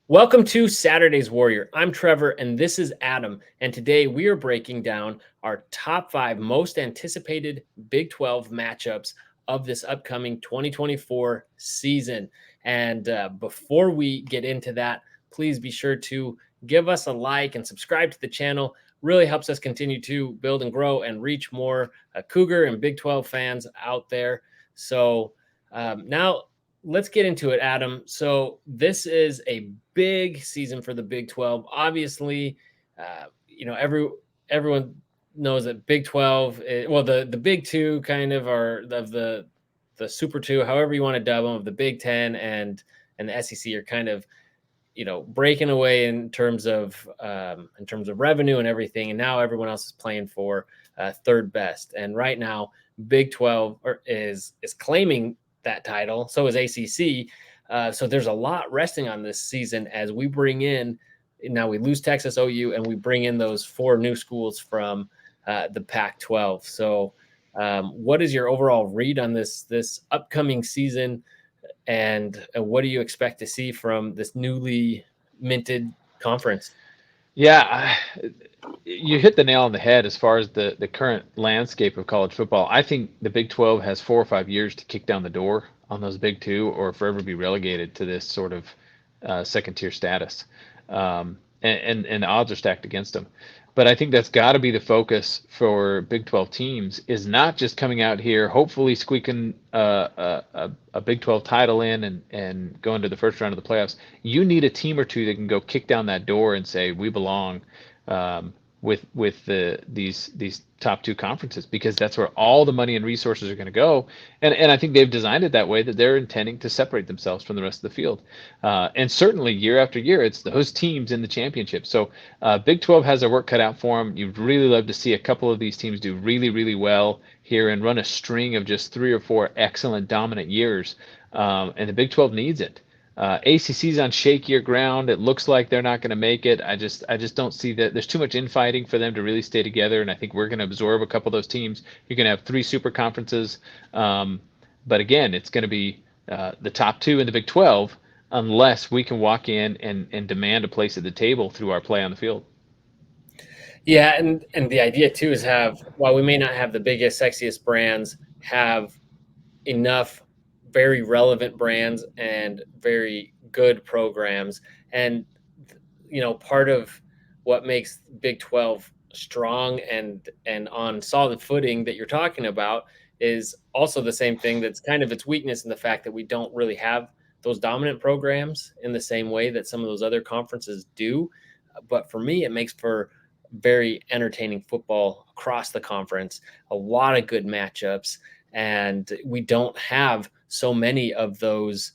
Welcome to Saturday's Warrior. I'm Trevor and this is Adam. And today we are breaking down our top five most anticipated Big 12 matchups of this upcoming 2024 season. And before we get into that, please be sure to give us a like and subscribe to the channel. Really helps us continue to build and grow and reach more Cougar and Big 12 fans out there. So now let's get into it, Adam. So this is a big season for the Big 12. Obviously, everyone knows that Big 12, the Big Two kind of are of the Super Two, however you want to dub them, of the Big Ten and the SEC are kind of breaking away in terms of revenue and everything, and now everyone else is playing for third best. And right now, Big 12 is claiming that title. So is ACC. So there's a lot resting on this season as we bring in. Now we lose Texas OU and we bring in those four new schools from the Pac-12. So what is your overall read on this upcoming season? And what do you expect to see from this newly minted conference? Yeah, you hit the nail on the head as far as the current landscape of college football. I think the Big 12 has 4 or 5 years to kick down the door on those Big Two or forever be relegated to this sort of second tier status. And the odds are stacked against them. But I think that's got to be the focus for Big 12 teams is not just coming out here, hopefully squeaking a Big 12 title in and going to the first round of the playoffs. You need a team or two that can go kick down that door and say we belong with these top two conferences because that's where all the money and resources are going to go. And I think they've designed it that way that they're intending to separate themselves from the rest of the field. And certainly year after year, it's those teams in the championship. So Big 12 has their work cut out for them. You'd really love to see a couple of these teams do really, really well here and run a string of just 3 or 4 excellent dominant years. And the Big 12 needs it. ACC's on shakier ground. It looks like they're not going to make it. I just don't see that. There's too much infighting for them to really stay together, and I think we're going to absorb a couple of those teams. You're going to have 3 super conferences, but again, it's going to be the top two in the Big 12 unless we can walk in and demand a place at the table through our play on the field. Yeah, and the idea too is while we may not have the biggest, sexiest brands, have enough very relevant brands and very good programs. And part of what makes Big 12 strong and on solid footing that you're talking about is also the same thing that's kind of its weakness in the fact that we don't really have those dominant programs in the same way that some of those other conferences do. But for me, it makes for very entertaining football across the conference, a lot of good matchups, and we don't have so many of those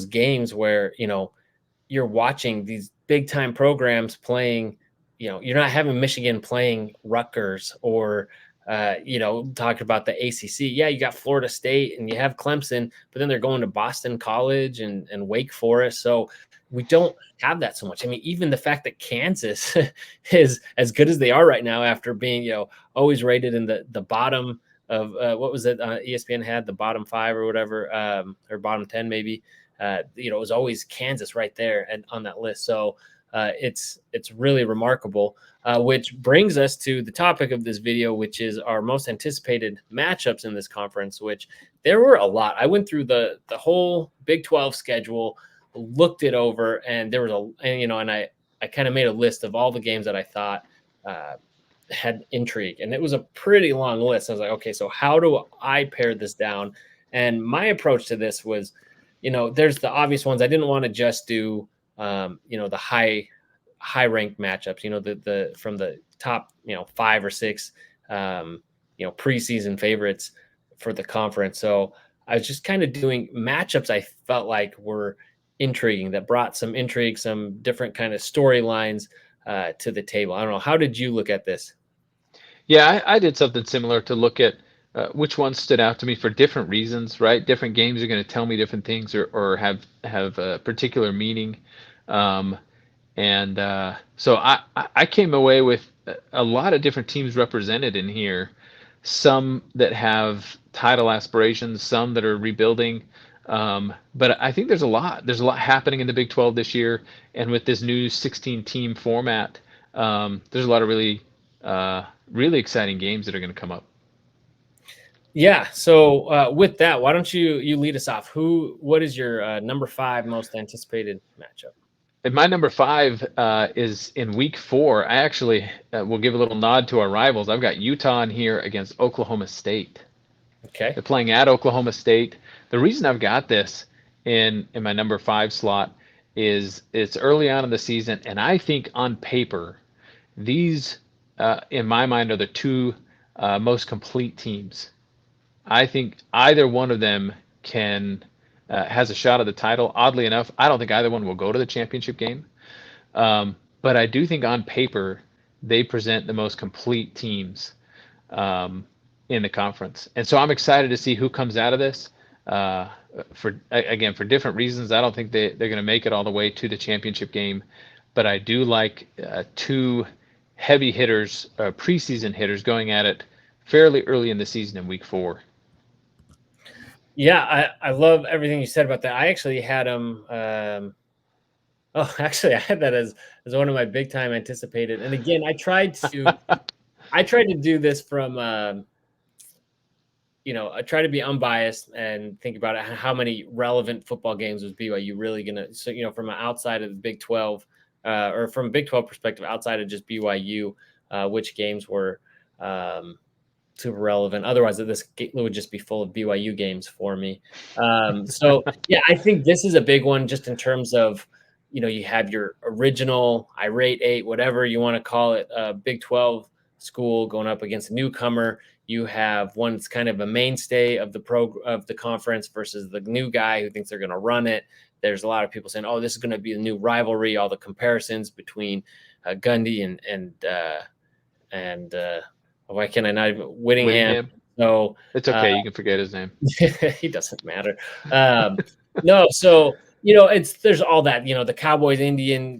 games where you're watching these big time programs playing. You're not having Michigan playing Rutgers or talking about the ACC. Yeah, you got Florida State and you have Clemson, but then they're going to Boston College and Wake Forest. So we don't have that so much. I mean, even the fact that Kansas is as good as they are right now after being always rated in the bottom of what was it? ESPN had the bottom 5 or whatever, or bottom 10 maybe. It was always Kansas right there and on that list. So it's really remarkable. Which brings us to the topic of this video, which is our most anticipated matchups in this conference. Which there were a lot. I went through the whole Big 12 schedule, looked it over, and there was and I kind of made a list of all the games that I thought had intrigue, and it was a pretty long list. I was like, okay, so how do I pare this down? And my approach to this was, there's the obvious ones. I didn't want to just do, the high ranked matchups, the from the top, 5 or 6, preseason favorites for the conference. So I was just kind of doing matchups I felt like were intriguing, that brought some intrigue, some different kind of storylines to the table. I don't know. How did you look at this? Yeah, I did something similar to look at which ones stood out to me for different reasons, right? Different games are going to tell me different things or have a particular meaning. Um, and so I came away with a lot of different teams represented in here. Some that have title aspirations, some that are rebuilding, But I think there's a lot happening in the Big 12 this year, and with this new 16 team format, there's a lot of really exciting games that are going to come up. Yeah. So with that, why don't you lead us off? What is your number 5 most anticipated matchup? And my number five is in week 4. I actually will give a little nod to our rivals. I've got Utah in here against Oklahoma State. Okay. They're playing at Oklahoma State. The reason I've got this in my number 5 slot is it's early on in the season, and I think on paper these, in my mind, are the two most complete teams. I think either one of them can has a shot at the title. Oddly enough, I don't think either one will go to the championship game. But I do think on paper they present the most complete teams um, in the conference, and so I'm excited to see who comes out of this. For again, for different reasons, I don't think they're going to make it all the way to the championship game, but I do like two heavy hitters, preseason hitters, going at it fairly early in the season in week 4. Yeah, I love everything you said about that. I actually had them. Oh, actually, I had that as one of my big time anticipated. And again, I tried to do this from I try to be unbiased and think about it, how many relevant football games was BYU really gonna. So from outside of the Big 12, or from a Big 12 perspective, outside of just BYU, which games were super relevant. Otherwise, this would just be full of BYU games for me. So yeah, I think this is a big one just in terms of, you have your original irate eight, whatever you want to call it, Big 12 school going up against a newcomer. You have one that's kind of a mainstay of the conference versus the new guy who thinks they're going to run it. There's a lot of people saying, "Oh, this is going to be a new rivalry." All the comparisons between Gundy and why can I not even Whittingham? Whittingham. So It's uh, okay. You can forget his name. he doesn't matter. No, so there's all that, the Cowboys Indian,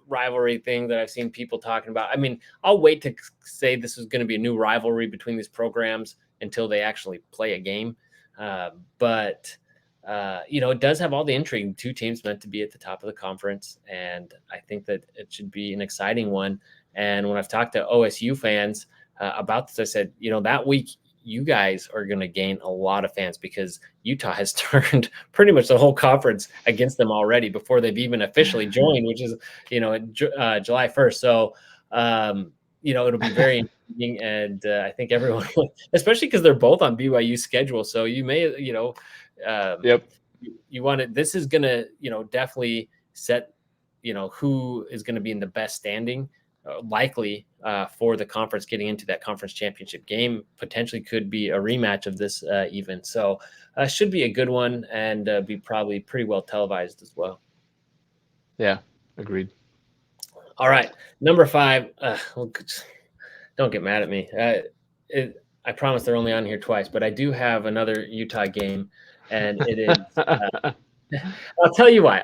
rivalry thing that I've seen people talking about. I mean, I'll wait to say this is going to be a new rivalry between these programs until they actually play a game. But it does have all the intrigue. Two teams meant to be at the top of the conference, and I think that it should be an exciting one. And when I've talked to OSU fans about this, I said, that week you guys are going to gain a lot of fans because Utah has turned pretty much the whole conference against them already before they've even officially joined, which is, July 1st. So, it'll be very interesting. And I think everyone, especially because they're both on BYU schedule. So you may, um, Yep. you want to, this is going to, definitely set, who is going to be in the best standing likely for the conference getting into that conference championship game. Potentially could be a rematch of this even. So should be a good one and be probably pretty well televised as well. Yeah. Agreed. All right. Number 5. Don't get mad at me. I promise they're only on here twice, but I do have another Utah game, and it is I'll tell you why.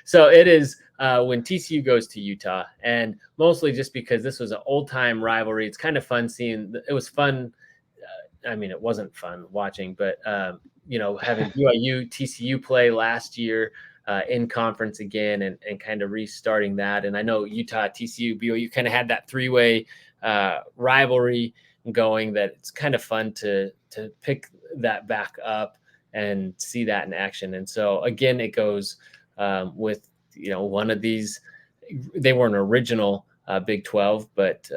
So it is when TCU goes to Utah, and mostly just because this was an old time rivalry. It's kind of fun seeing. It was fun. I mean, it wasn't fun watching, but having BYU TCU play last year in conference again, and kind of restarting that. And I know Utah TCU BYU kind of had that 3-way rivalry going. That it's kind of fun to pick that back up and see that in action. And so again, it goes with one of these. They weren't original Big 12, but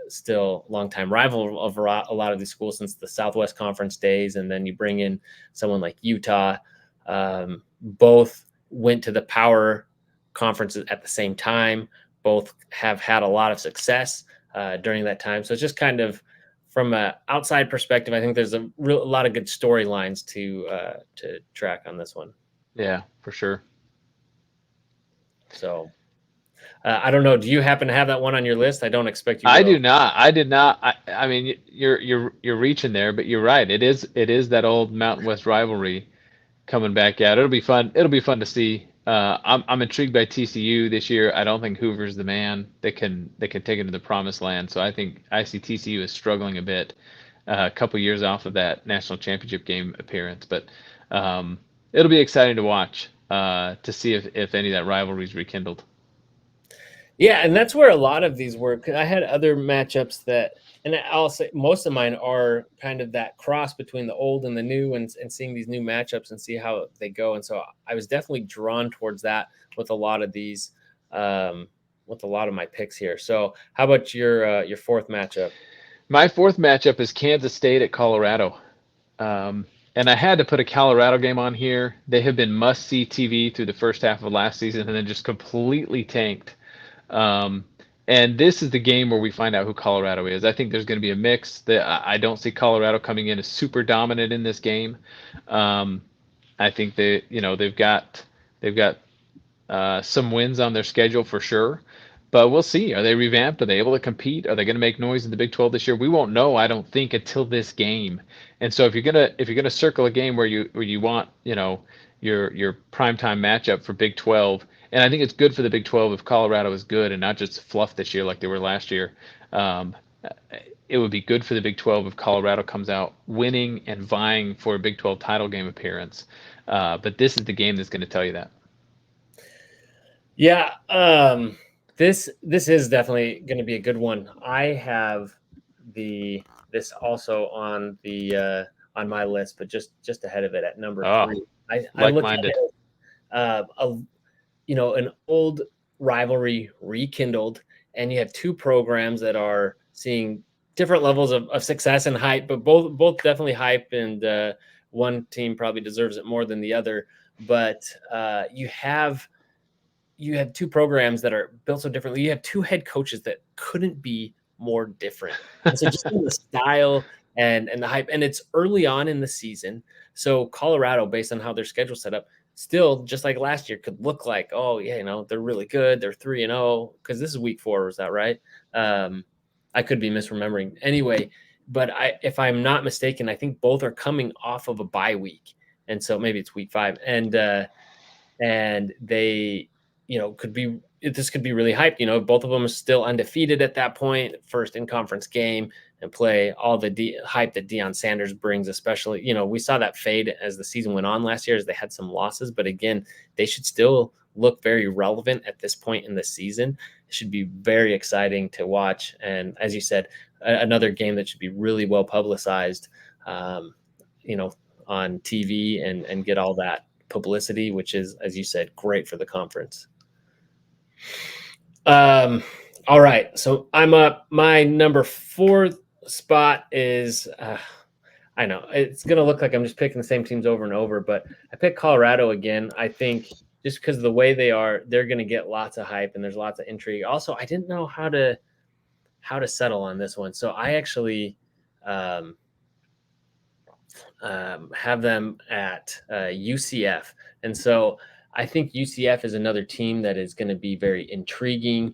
still longtime rival of a lot of these schools since the Southwest Conference days. And then you bring in someone like Utah. Both went to the power conferences at the same time. Both have had a lot of success during that time. So it's just kind of from an outside perspective, I think there's a lot of good storylines to track on this one. Yeah, for sure. So I don't know. Do you happen to have that one on your list? I don't expect you I do will. not. I did not. I mean, you're reaching there, but you're right. It is that old Mountain West rivalry coming back out. It'll be fun. It'll be fun to see. I'm intrigued by TCU this year. I don't think Hoover's the man that can take it to the promised land. So I think I see TCU is struggling a bit, a couple years off of that national championship game appearance. But it'll be exciting to watch to see if any of that rivalry is rekindled. Yeah, and that's where a lot of these were. 'Cause I had other matchups that, and I'll say most of mine are kind of that cross between the old and the new, and seeing these new matchups and see how they go. And so I was definitely drawn towards that with a lot of these, um, with a lot of my picks here. So how about your fourth matchup? My fourth matchup is Kansas State at Colorado. Um, and I had to put a Colorado game on here. They have been must-see TV through the first half of last season and then just completely tanked. Um, and this is the game where we find out who Colorado is. I think there's going to be a mix. I don't see Colorado coming in as super dominant in this game. Um, I think they've got some wins on their schedule for sure. But we'll see. Are they revamped? Are they able to compete? Are they going to make noise in the Big 12 this year? We won't know, I don't think, until this game. And so if you're gonna circle a game where you want your primetime matchup for Big 12, and I think it's good for the Big 12 if Colorado is good and not just fluff this year like they were last year. Um, it would be good for the Big 12 if Colorado comes out winning and vying for a Big 12 title game appearance. But this is the game that's going to tell you that. Yeah, this is definitely going to be a good one. I have the this also on my list, but just ahead of it at number Oh, three. I look at like-minded. it a an old rivalry rekindled, and you have two programs that are seeing different levels of success and hype, but both definitely hype, and one team probably deserves it more than the other. But you have two programs that are built so differently. You have two head coaches that couldn't be more different. And so just in the style and the hype, and it's early on in the season. So Colorado, based on how their schedule set up, still just like last year, could look like, oh yeah, they're really good. They're 3-0 because this is week 4. Was that right? I could be misremembering. Anyway, but if I'm not mistaken, I think both are coming off of a bye week, and so maybe it's week 5, and they could be this could be really hyped. Both of them are still undefeated at that point, first in conference game, and play all the hype that Deion Sanders brings. Especially, we saw that fade as the season went on last year, as they had some losses, but again, they should still look very relevant at this point in the season. It should be very exciting to watch, and as you said, another game that should be really well publicized, um, you know on TV, and get all that publicity, which is, as you said, great for the conference. Um, all right, so I'm up. My number 4 spot is. I know it's going to look like I'm just picking the same teams over and over, but I picked Colorado again. I think just because of the way they are, they're going to get lots of hype, and there's lots of intrigue. Also, I didn't know how to settle on this one, so I actually um, have them at UCF. And so I think UCF is another team that is going to be very intriguing.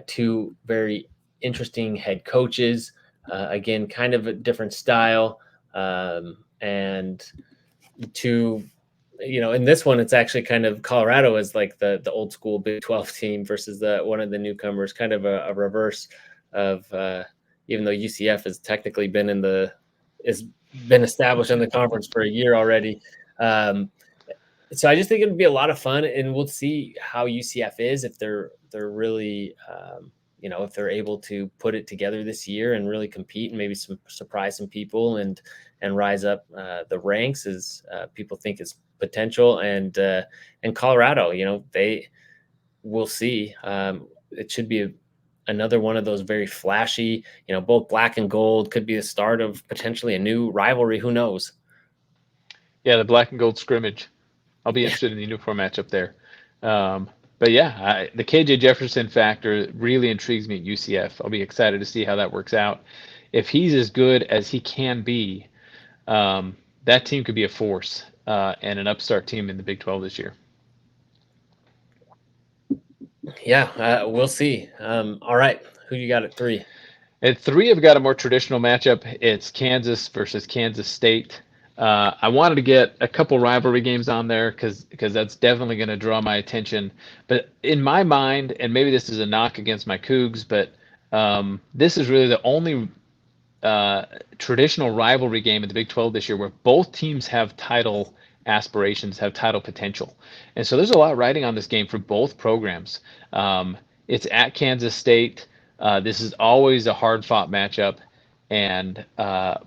Two very interesting head coaches. Again, kind of a different style. And two, in this one, it's actually kind of Colorado is like the old school Big 12 team versus the one of the newcomers, kind of a reverse of even though UCF has technically is been established in the conference for a year already. Um, so I just think it'll be a lot of fun, and we'll see how UCF is, if they're really if they're able to put it together this year and really compete, and maybe surprise some people, and rise up the ranks as people think is potential. And Colorado, they we'll see. It should be another one of those very flashy, both black and gold, could be the start of potentially a new rivalry. Who knows? Yeah, the black and gold scrimmage. I'll be Yeah. interested in the uniform matchup there. But yeah, the KJ Jefferson factor really intrigues me at UCF. I'll be excited to see how that works out. If he's as good as he can be, that team could be a force and an upstart team in the Big 12 this year. Yeah, we'll see. All right, who you got at 3? At 3, I've got a more traditional matchup. It's Kansas versus Kansas State. I wanted to get a couple rivalry games on there because that's definitely going to draw my attention. But in my mind, and maybe this is a knock against my Cougs, but this is really the only traditional rivalry game in the Big 12 this year where both teams have title aspirations, have title potential. And so there's a lot riding on this game for both programs. Um, it's at Kansas State. This is always a hard fought matchup. And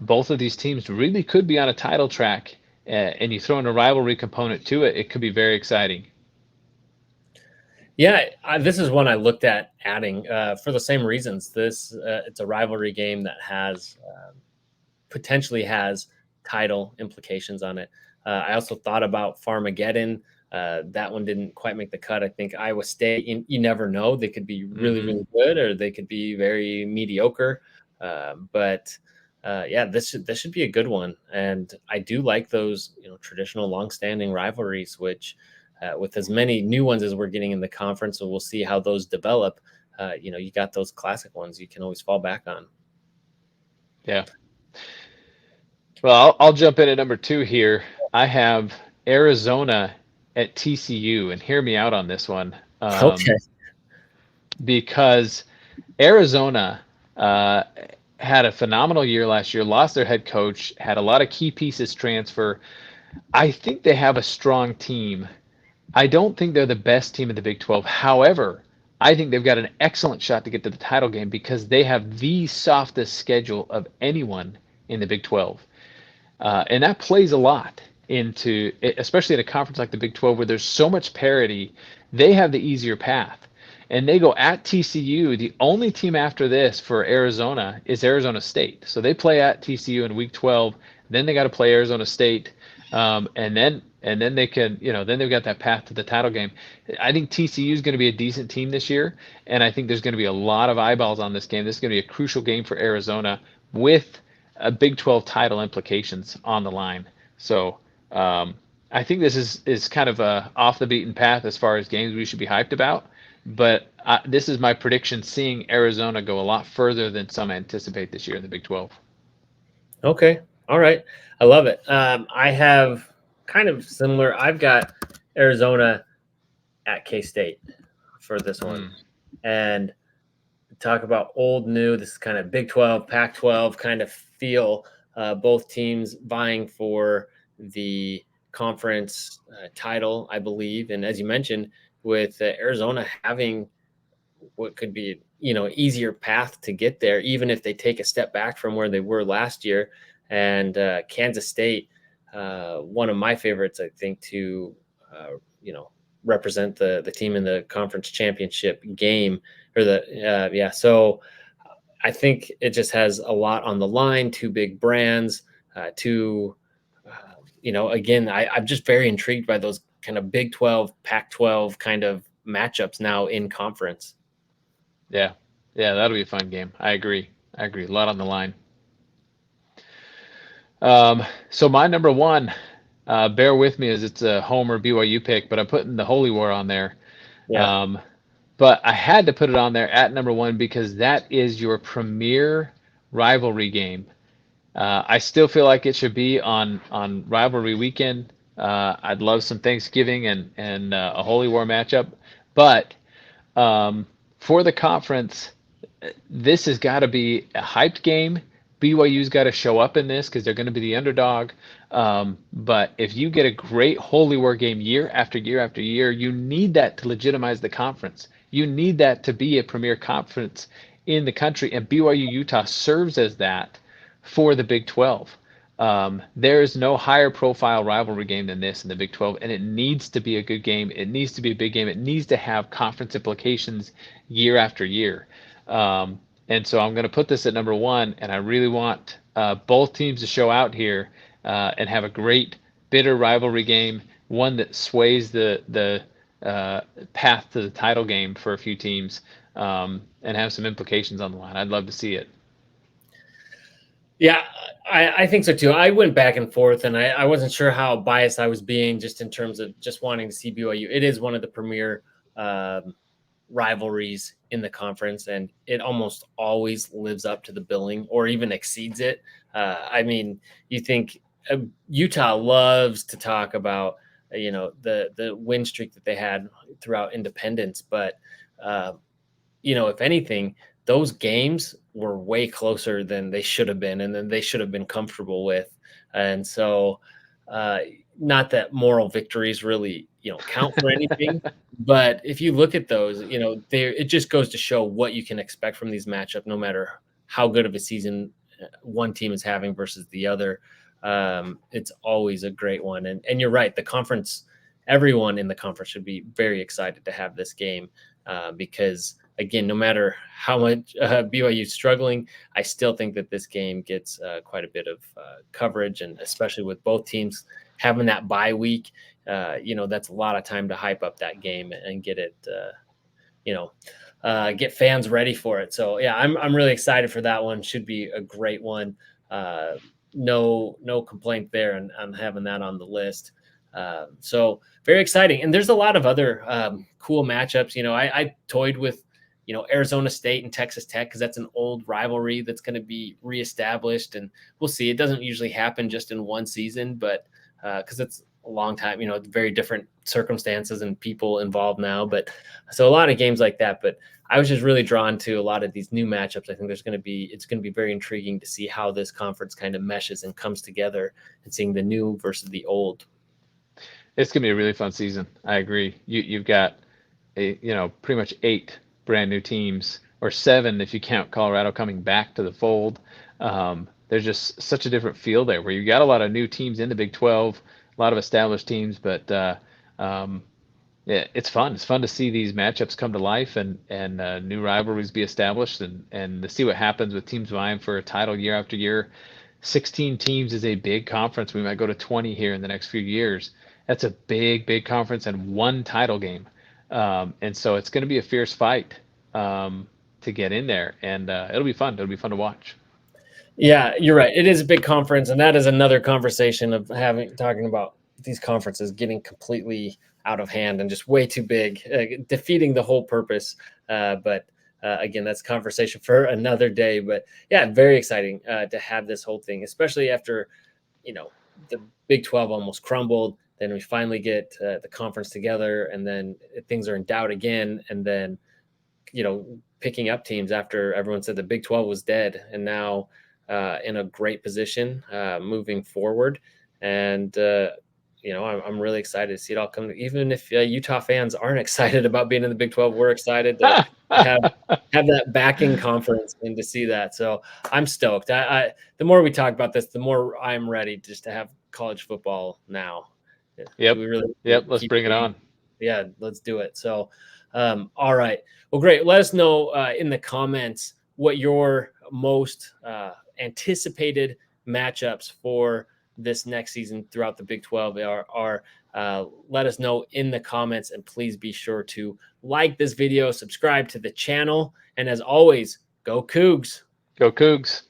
both of these teams really could be on a title track. And you throw in a rivalry component to it, it could be very exciting. Yeah, this is one I looked at adding for the same reasons. This it's a rivalry game that has potentially has title implications on it. I also thought about Farmageddon. That one didn't quite make the cut. I think Iowa State. You never know; they could be really, Hmm. really good, or they could be very mediocre. But yeah, this should be a good one. And I do like those traditional, long-standing rivalries, which with as many new ones as we're getting in the conference, so we'll see how those develop. You got those classic ones you can always fall back on. Yeah. Well, I'll jump in at number two here. I have Arizona at TCU, and hear me out on this one, Okay. because Arizona uh, had a phenomenal year last year, lost their head coach, had a lot of key pieces transfer. I think they have a strong team. I don't think they're the best team in the Big 12. However, I think they've got an excellent shot to get to the title game because they have the softest schedule of anyone in the Big 12. And that plays a lot into, especially in a conference like the Big 12 where there's so much parity, they have the easier path. And they go at TCU. The only team after this for Arizona is Arizona State. So they play at TCU in Week 12. Then they got to play Arizona State, and then they can, then they've got that path to the title game. I think TCU is going to be a decent team this year, and I think there's going to be a lot of eyeballs on this game. This is going to be a crucial game for Arizona with Big 12 title implications on the line. So um, I think this is kind of a off the beaten path as far as games we should be hyped about. But this is my prediction: seeing Arizona go a lot further than some anticipate this year in the Big 12. Okay. All right. I love it. I have kind of similar. I've got Arizona at K State for this one. Mm, And talk about old, new. This is kind of Big 12, Pac 12 kind of feel. Both teams vying for the conference title, I believe. And as you mentioned, with Arizona having what could be easier path to get there, even if they take a step back from where they were last year. And Kansas State, one of my favorites, I think, to you know represent the team in the conference championship game, or the yeah. So I think it just has a lot on the line. Two big brands, two. Again, I'm just very intrigued by those kind of Big 12, Pac 12 kind of matchups now in conference. yeah, yeah, that'll be a fun game. I agree. I agree. A lot on the line. So my number one, bear with me as it's a Homer BYU pick, but I'm putting the Holy War on there. Yeah. Um, but I had to put it on there at number one because that is your premier rivalry game. I still feel like it should be on rivalry weekend. I'd love some Thanksgiving and a Holy War matchup, but um, for the conference, this has got to be a hyped game. BYU's got to show up in this because they're going to be the underdog. But if you get a great Holy War game year after year after year, you need that to legitimize the conference. You need that to be a premier conference in the country, and BYU Utah serves as that for the Big 12. There is no higher profile rivalry game than this in the Big 12, and it needs to be a good game. It needs to be a big game. It needs to have conference implications year after year. And so I'm going to put this at number one, and I really want both teams to show out here and have a great, bitter rivalry game, one that sways the path to the title game for a few teams, and have some implications on the line. I'd love to see it. Yeah, I think so too. I went back and forth, and I wasn't sure how biased I was being, just in terms of just wanting to see BYU. It is one of the premier um, rivalries in the conference, and it almost always lives up to the billing or even exceeds it. I mean, you think Utah loves to talk about the win streak that they had throughout independence, but uh, if anything, those games were way closer than they should have been, and then they should have been comfortable with. And so, uh, not that moral victories really, count for anything, but if you look at those, it just goes to show what you can expect from these matchups, no matter how good of a season one team is having versus the other. It's always a great one, and you're right. The conference, everyone in the conference should be very excited to have this game because again, no matter how much BYU is struggling, I still think that this game gets quite a bit of coverage, and especially with both teams having that bye week, that's a lot of time to hype up that game and get it, get fans ready for it. So yeah, I'm really excited for that one. Should be a great one. Uh, no complaint there, and I'm having that on the list. So very exciting, and there's a lot of other cool matchups. I toyed with Arizona State and Texas Tech because that's an old rivalry that's going to be reestablished, and we'll see. It doesn't usually happen just in one season, but because it's a long time, very different circumstances and people involved now. But so a lot of games like that. But I was just really drawn to a lot of these new matchups. I think it's going to be very intriguing to see how this conference kind of meshes and comes together, and seeing the new versus the old. It's gonna be a really fun season. I agree. You've got pretty much 8 brand new teams, or 7 if you count Colorado coming back to the fold. There's just such a different feel there, where you got a lot of new teams in the Big 12, a lot of established teams, but um, yeah, it's fun. It's fun to see these matchups come to life, and new rivalries be established, and to see what happens with teams vying for a title year after year. 16 teams is a big conference. We might go to 20 here in the next few years. That's a big, big conference and one title game. And so it's going to be a fierce fight to get in there, and it'll be fun. It'll be fun to watch. Yeah, you're right. It is a big conference, and that is another conversation of talking about these conferences getting completely out of hand and just way too big, defeating the whole purpose. But again, that's conversation for another day. But yeah, very exciting to have this whole thing, especially after you know the Big 12 almost crumbled. Then we finally get the conference together, and then things are in doubt again, and then picking up teams after everyone said the Big 12 was dead, and now in a great position moving forward. And I'm really excited to see it all come. Even if Utah fans aren't excited about being in the Big 12, we're excited to have that backing conference and to see that. So I'm stoked. The more we talk about this, the more I'm ready just to have college football now. Do Yep. we really Yep. Let's keep bring it waiting? on. Yeah, let's do it. So, all right. Well, great. Let us know in the comments what your most anticipated matchups for this next season throughout the Big 12 are. Let us know in the comments, and please be sure to like this video, subscribe to the channel, and as always, go Cougs. Go Cougs.